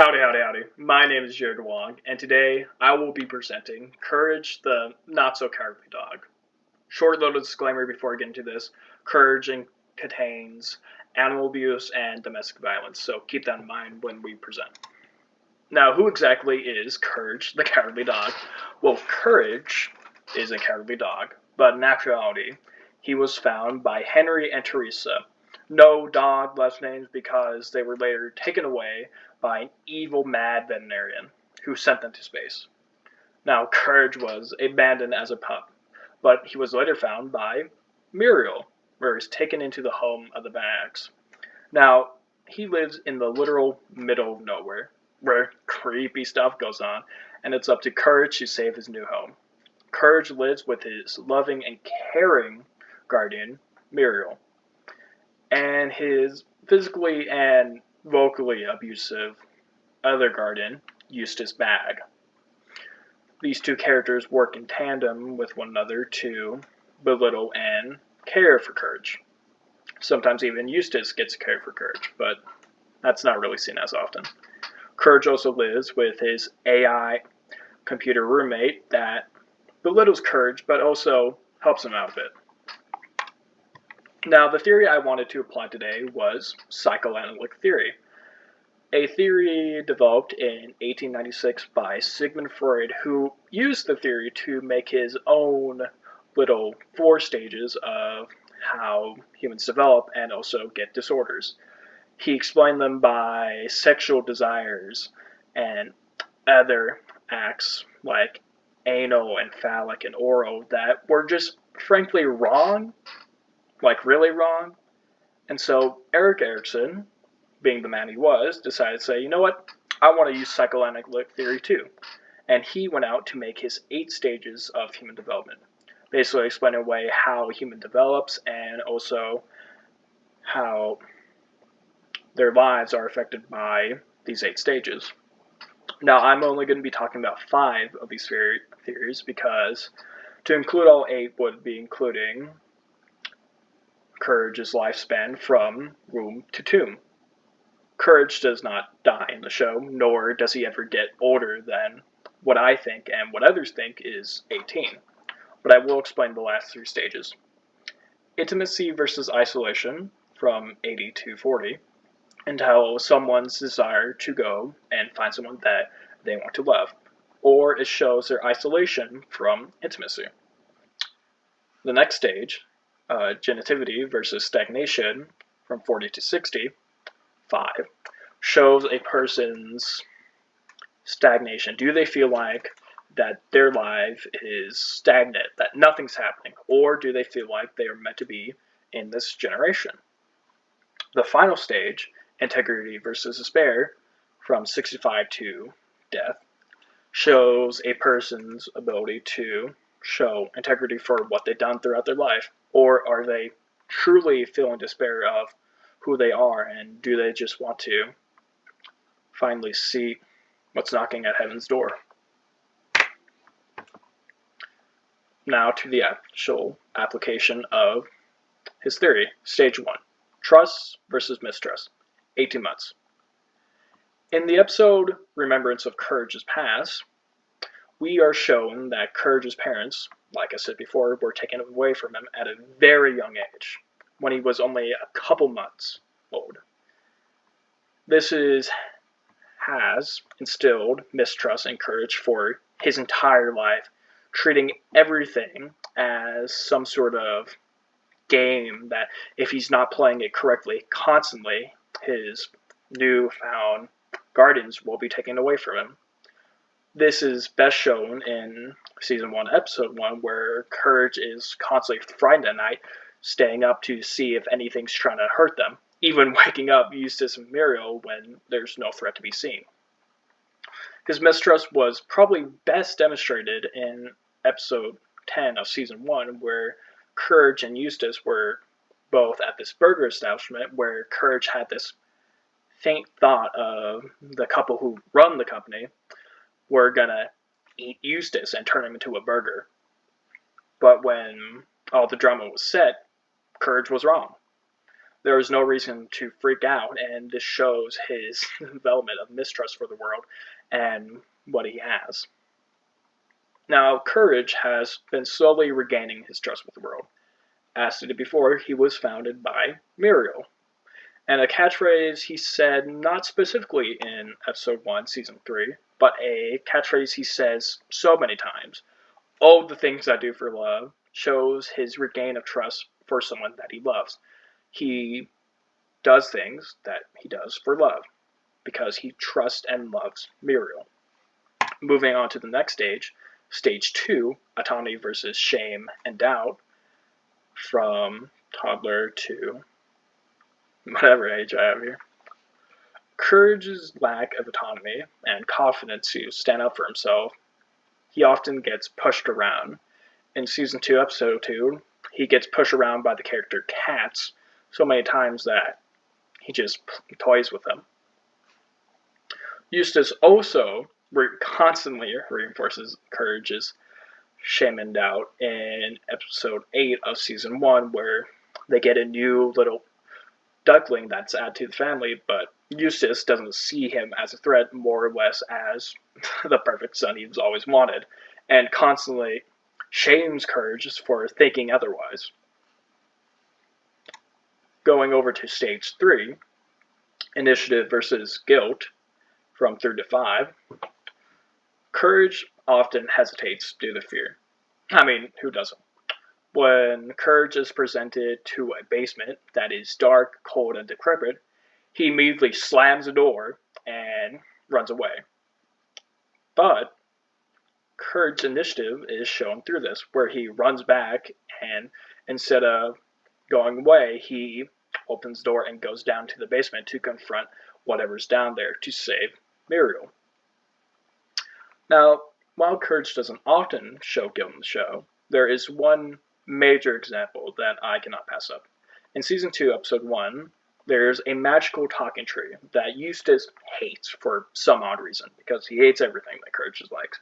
Howdy, howdy, howdy. My name is Jared Wong, and today I will be presenting Courage the Not So Cowardly Dog. Short little disclaimer before I get into this: Courage contains animal abuse and domestic violence, so keep that in mind when we present. Now, who exactly is Courage the Cowardly Dog? Well, Courage is a cowardly dog, but in actuality, he was found by Henry and Teresa. No dog last names because they were later taken away by an evil mad veterinarian who sent them to space. Now, Courage was abandoned as a pup, but he was later found by Muriel, where he was taken into the home of the Bags. Now, he lives in the literal middle of nowhere, where creepy stuff goes on, and it's up to Courage to save his new home. Courage lives with his loving and caring guardian, Muriel, and his physically and vocally abusive other guardian, Eustace Bag. These two characters work in tandem with one another to belittle and care for Courage. Sometimes even Eustace gets care for Courage, but that's not really seen as often. Courage also lives with his AI computer roommate that belittles Courage but also helps him out a bit. Now, the theory I wanted to apply today was psychoanalytic theory, a theory developed in 1896 by Sigmund Freud, who used the theory to make his own little 4 stages of how humans develop and also get disorders. He explained them by sexual desires and other acts like anal and phallic and oral that were just frankly wrong, like really wrong. And so Erik Erikson, being the man he was, decided to say, you know what, I want to use psychoanalytic theory too. And he went out to make his 8 stages of human development, basically explaining away how human develops and also how their lives are affected by these 8 stages. Now, I'm only going to be talking about 5 of these theories because to include all 8 would be including Courage's lifespan from womb to tomb. Courage does not die in the show, nor does he ever get older than what I think and what others think is 18. But I will explain the last 3 stages. Intimacy versus isolation from 80 to 40, until someone's desire to go and find someone that they want to love, or it shows their isolation from intimacy. The next stage, genitivity versus stagnation from 40 to 65, shows a person's stagnation. Do they feel like that their life is stagnant, that nothing's happening, or do they feel like they are meant to be in this generation? The final stage, integrity versus despair, from 65 to death, shows a person's ability to show integrity for what they've done throughout their life, or are they truly feeling despair of who they are, and do they just want to finally see what's knocking at heaven's door? Now to the actual application of his theory. Stage 1, trust versus mistrust, 18 months. In the episode Remembrance of Courage's Past, we are shown that Courage's parents, like I said before, were taken away from him at a very young age, when he was only a couple months old. This has instilled mistrust and Courage for his entire life, treating everything as some sort of game that if he's not playing it correctly constantly, his newfound guardians will be taken away from him. This is best shown in Season 1, Episode 1, where Courage is constantly frightened at night, staying up to see if anything's trying to hurt them, even waking up Eustace and Muriel when there's no threat to be seen. His mistrust was probably best demonstrated in Episode 10 of Season 1, where Courage and Eustace were both at this burger establishment, where Courage had this faint thought of the couple who run the company were gonna eat Eustace and turn him into a burger. But when all the drama was set, Courage was wrong. There is no reason to freak out, and this shows his development of mistrust for the world and what he has. Now, Courage has been slowly regaining his trust with the world. As stated before, he was founded by Muriel, and a catchphrase he said not specifically in episode 1, season 3, but a catchphrase he says so many times, "Oh, the things I do for love," shows his regain of trust for someone that he loves. He does things that he does for love because he trusts and loves Muriel. Moving on to the next stage, stage 2, autonomy versus shame and doubt, from toddler to whatever age I have here. Courage's lack of autonomy and confidence to stand up for himself, he often gets pushed around. In season 2, episode 2, he gets pushed around by the character Cats so many times that he just toys with them. Eustace also constantly reinforces Courage's shame and doubt in episode 8 of season 1, where they get a new little duckling that's added to the family, but Eustace doesn't see him as a threat, more or less as the perfect son he's always wanted, and constantly shames Courage for thinking otherwise. Going over to stage 3, initiative versus guilt, from 3 to 5, Courage often hesitates due to fear. I mean, who doesn't? When Courage is presented to a basement that is dark, cold, and decrepit, he immediately slams the door and runs away. But Courage's initiative is shown through this, where he runs back and instead of going away, he opens the door and goes down to the basement to confront whatever's down there to save Muriel. Now, while Courage doesn't often show guilt in the show, there is one major example that I cannot pass up. In season 2, episode 1, there's a magical talking tree that Eustace hates for some odd reason, because he hates everything that Courage likes.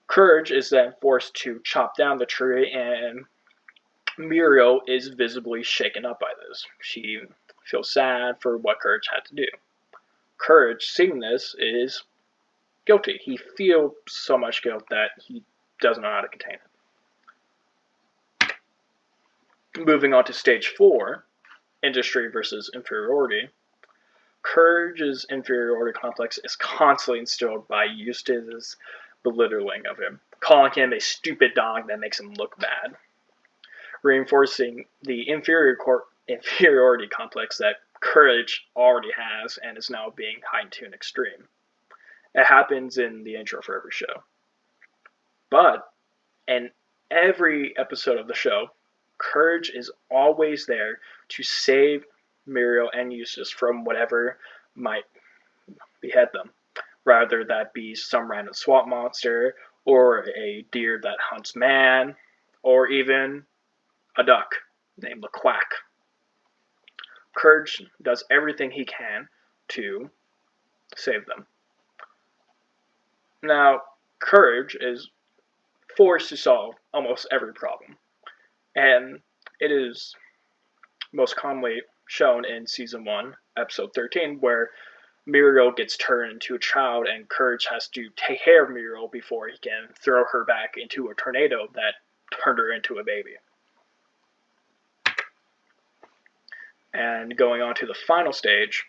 Courage is then forced to chop down the tree, and Muriel is visibly shaken up by this. She feels sad for what Courage had to do. Courage, seeing this, is guilty. He feels so much guilt that he doesn't know how to contain it. Moving on to stage 4, industry versus inferiority. Courage's inferiority complex is constantly instilled by Eustace's belittling of him, calling him a stupid dog that makes him look bad, reinforcing the inferiority complex that Courage already has and is now being heightened to an extreme. It happens in the intro for every show. But in every episode of the show, Courage is always there to save Muriel and Eustace from whatever might behead them. Rather that be some random swamp monster, or a deer that hunts man, or even a duck named the Quack. Courage does everything he can to save them. Now, Courage is forced to solve almost every problem, and it is most commonly shown in season 1, episode 13, where Muriel gets turned into a child and Courage has to take care of Muriel before he can throw her back into a tornado that turned her into a baby. And going on to the final stage,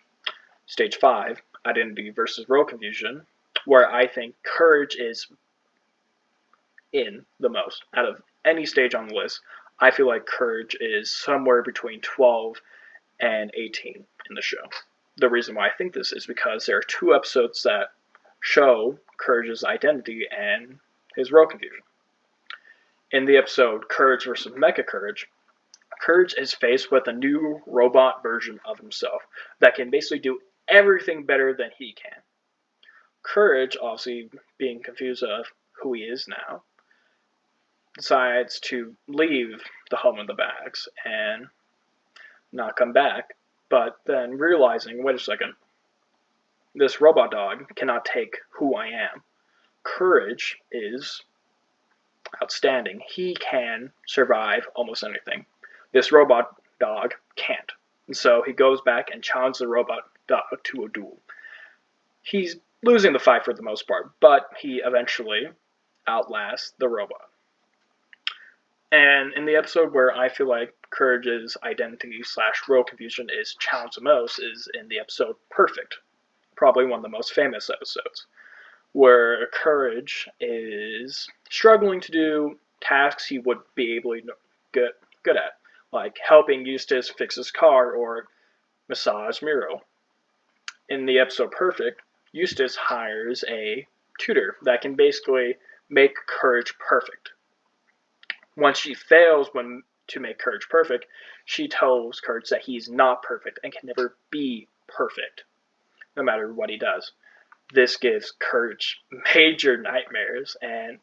stage 5, identity versus role confusion, where I think Courage is in the most. Out of any stage on the list, I feel like Courage is somewhere between 12 and 18 in the show. The reason why I think this is because there are 2 episodes that show Courage's identity and his role confusion. In the episode Courage versus Mecha Courage, Courage is faced with a new robot version of himself that can basically do everything better than he can. Courage, obviously being confused of who he is now, decides to leave the home of the bags and not come back, but then realizing, wait a second, this robot dog cannot take who I am. Courage is outstanding. He can survive almost anything. This robot dog can't. And so he goes back and challenges the robot dog to a duel. He's losing the fight for the most part, but he eventually outlasts the robot. And in the episode where I feel like Courage's identity / role confusion is challenged the most is in the episode Perfect, probably one of the most famous episodes, where Courage is struggling to do tasks he would be able to get good at, like helping Eustace fix his car or massage Muriel. In the episode Perfect, Eustace hires a tutor that can basically make Courage perfect. Once she fails to make Courage perfect, she tells Courage that he's not perfect and can never be perfect, no matter what he does. This gives Courage major nightmares and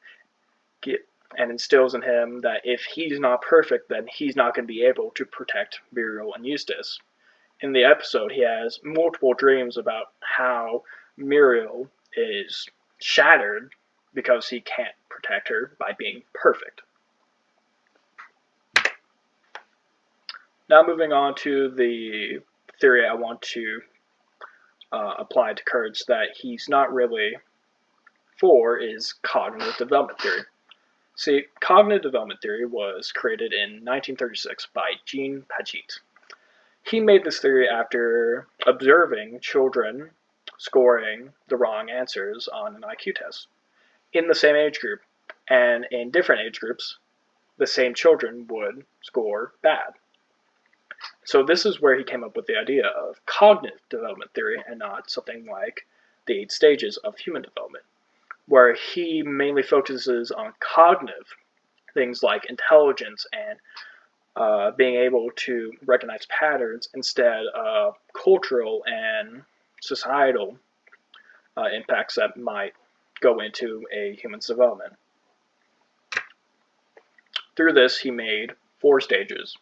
instills in him that if he's not perfect, then he's not going to be able to protect Muriel and Eustace. In the episode, he has multiple dreams about how Muriel is shattered because he can't protect her by being perfect. Now moving on to the theory I want to apply to Courage that he's not really for is cognitive development theory. See, cognitive development theory was created in 1936 by Jean Piaget. He made this theory after observing children scoring the wrong answers on an IQ test in the same age group, and in different age groups, the same children would score bad. So this is where he came up with the idea of cognitive development theory and not something like the 8 stages of human development, where he mainly focuses on cognitive things like intelligence and being able to recognize patterns instead of cultural and societal impacts that might go into a human's development. Through this, he made 4 stages.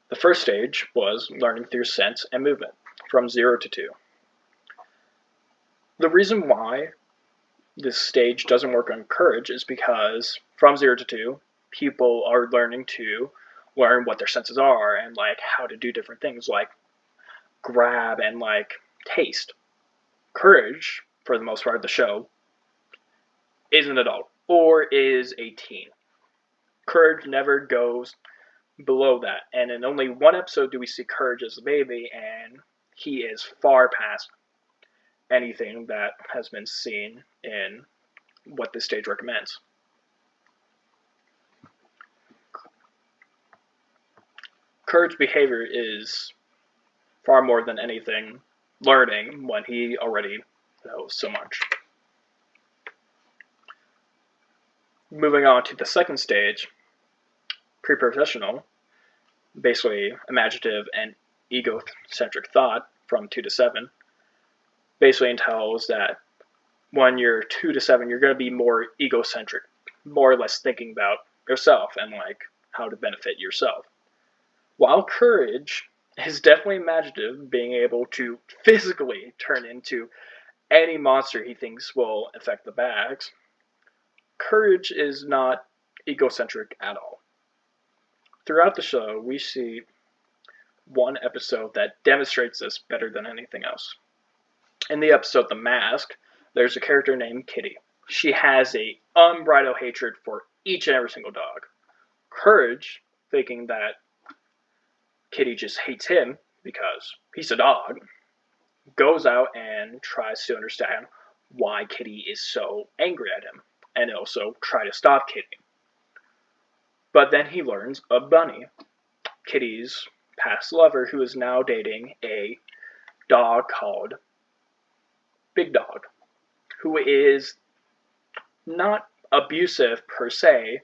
The first stage was learning through sense and movement, from 0 to 2. The reason why this stage doesn't work on Courage is because from 0 to 2, people are learning to learn what their senses are and like how to do different things like grab and like taste. Courage, for the most part of the show, is an adult or is a teen. Courage never goes below that, and in only one episode do we see Courage as a baby, and he is far past anything that has been seen in what this stage recommends. Courage's behavior is far more than anything learning when he already knows so much. Moving on to the second stage, pre-professional, basically imaginative and egocentric thought from 2 to 7, basically entails that when you're 2 to 7, you're going to be more egocentric, more or less thinking about yourself and like how to benefit yourself. While Courage is definitely imaginative, being able to physically turn into any monster he thinks will affect the bags, Courage is not egocentric at all. Throughout the show, we see one episode that demonstrates this better than anything else. In the episode The Mask, there's a character named Kitty. She has an unbridled hatred for each and every single dog. Courage, thinking that Kitty just hates him because he's a dog, goes out and tries to understand why Kitty is so angry at him, and also try to stop Kitty. But then he learns of Bunny, Kitty's past lover, who is now dating a dog called Big Dog, who is not abusive per se,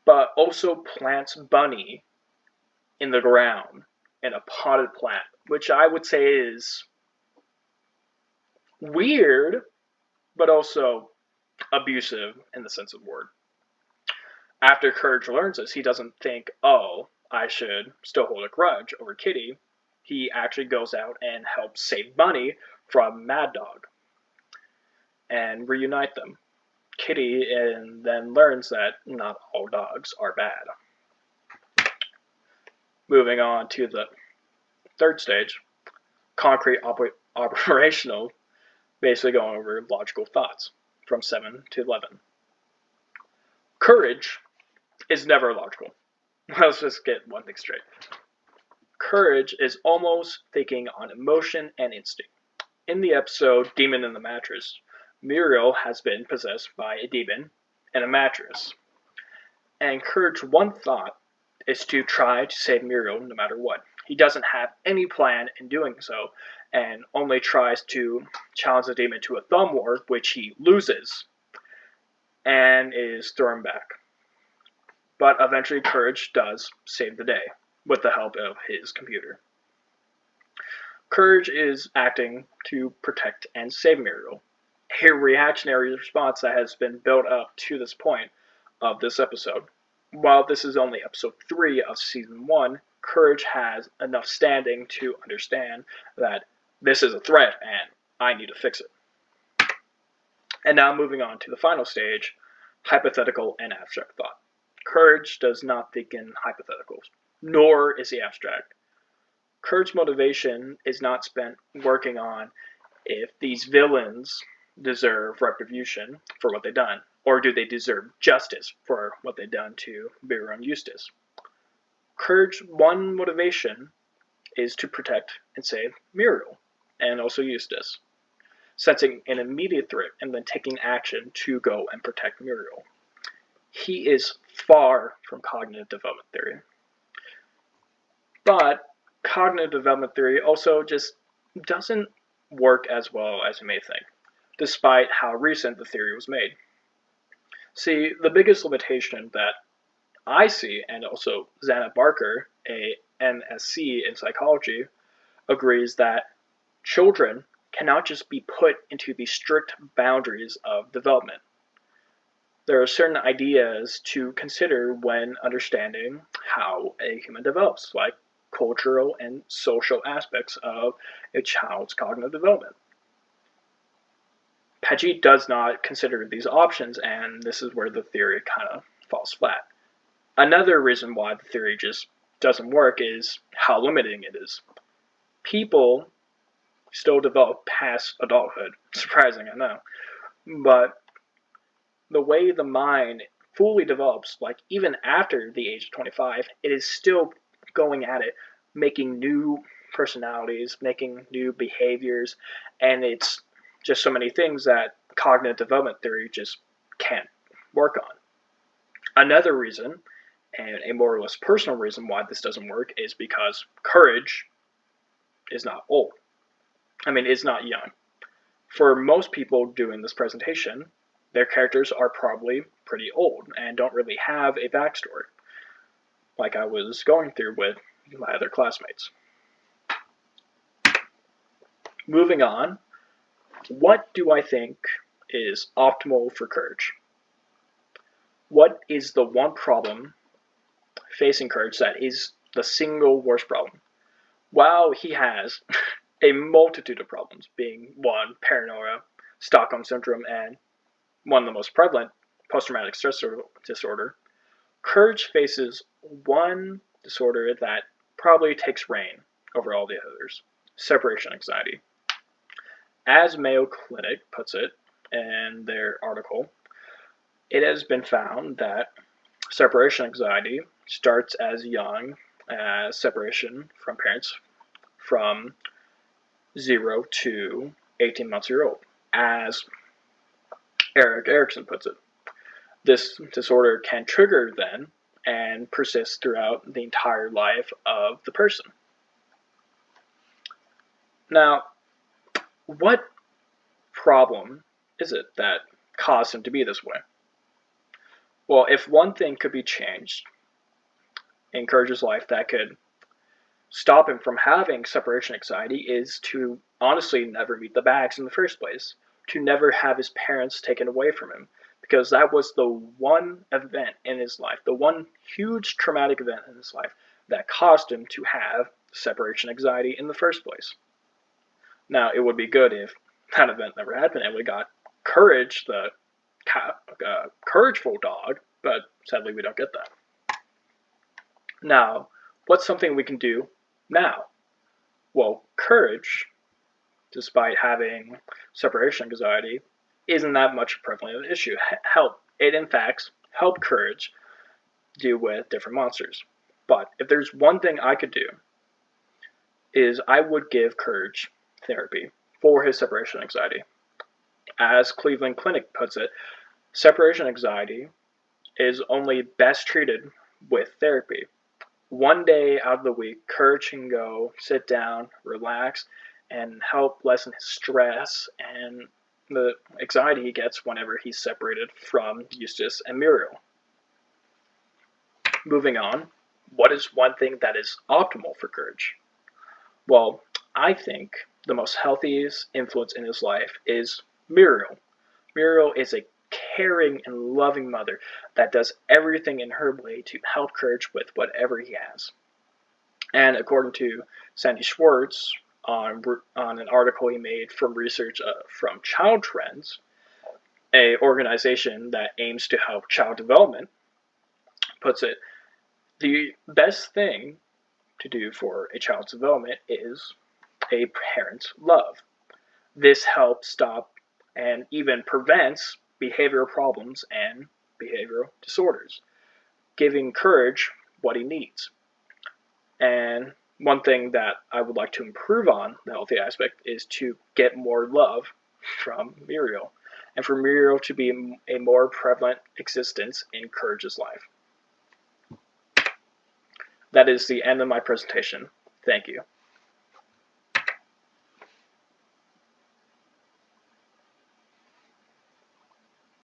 but also plants Bunny in the ground in a potted plant, which I would say is weird, but also abusive in the sense of the word. After Courage learns this, he doesn't think, oh, I should still hold a grudge over Kitty. He actually goes out and helps save Bunny from Mad Dog and reunite them. Kitty then learns that not all dogs are bad. Moving on to the third stage, concrete operational, basically going over logical thoughts from 7 to 11. Courage is never logical. Let's just get one thing straight. Courage is almost thinking on emotion and instinct. In the episode Demon in the Mattress, Muriel has been possessed by a demon in a mattress. And Courage's one thought is to try to save Muriel no matter what. He doesn't have any plan in doing so, and only tries to challenge the demon to a thumb war, which he loses, and is thrown back. But eventually Courage does save the day, with the help of his computer. Courage is acting to protect and save Muriel, a reactionary response that has been built up to this point of this episode. While this is only episode 3 of season 1, Courage has enough standing to understand that this is a threat and I need to fix it. And now moving on to the final stage, hypothetical and abstract thought. Courage does not think in hypotheticals, nor is he abstract. Courage's motivation is not spent working on if these villains deserve retribution for what they've done, or do they deserve justice for what they've done to Vera and Eustace. Courage's one motivation is to protect and save Muriel, and also Eustace, sensing an immediate threat and then taking action to go and protect Muriel. He is far from cognitive development theory. But cognitive development theory also just doesn't work as well as you may think, despite how recent the theory was made. See, the biggest limitation that I see, and also Xana Barker, a MSc in psychology, agrees that children cannot just be put into the strict boundaries of development. There are certain ideas to consider when understanding how a human develops, like cultural and social aspects of a child's cognitive development. Paget does not consider these options, and this is where the theory kind of falls flat. Another reason why the theory just doesn't work is how limiting it is. People still develop past adulthood. Surprising, I know. But the way the mind fully develops, like even after the age of 25, it is still going at it, making new personalities, making new behaviors, and it's just so many things that cognitive development theory just can't work on. Another reason, and a more or less personal reason why this doesn't work, is because Courage is not old. It's not young. For most people doing this presentation, their characters are probably pretty old and don't really have a backstory, like I was going through with my other classmates. Moving on, what do I think is optimal for Courage? What is the one problem facing Courage that is the single worst problem? While he has a multitude of problems, being one, paranoia, Stockholm Syndrome, and one of the most prevalent, post-traumatic stress disorder, Courage faces one disorder that probably takes reign over all the others: separation anxiety. As Mayo Clinic puts it in their article, it has been found that separation anxiety starts as young as separation from parents from 0 to 18 months old, as Eric Erickson puts it. This disorder can trigger then and persist throughout the entire life of the person. Now, what problem is it that caused him to be this way? Well, if one thing could be changed in Courage's life that could stop him from having separation anxiety, is to honestly never meet the Bags in the first place, to never have his parents taken away from him, because that was the one event in his life, the one huge traumatic event in his life that caused him to have separation anxiety in the first place. Now, it would be good if that event never happened and we got Courage, the courageful dog, but sadly we don't get that. Now, what's something we can do now? Well, courage, despite having separation anxiety, isn't that much a prevalent issue. It in fact helped courage deal with different monsters. But if there's one thing I could do, is I would give courage therapy for his separation anxiety. As Cleveland Clinic puts it, separation anxiety is only best treated with therapy. One day out of the week, Courage can go sit down, relax, and help lessen his stress and the anxiety he gets whenever he's separated from Eustace and Muriel. Moving on, what is one thing that is optimal for Courage? Well, I think the most healthiest influence in his life is Muriel. Muriel is a caring and loving mother that does everything in her way to help Courage with whatever he has. And according to Sandy Schwartz, on an article he made from research from Child Trends, a organization that aims to help child development, puts it, the best thing to do for a child's development is a parent's love. This helps stop and even prevents behavioral problems and behavioral disorders, giving Courage what he needs. And one thing that I would like to improve on, the healthy aspect, is to get more love from Muriel, and for Muriel to be a more prevalent existence in Courage's life. That is the end of my presentation. Thank you.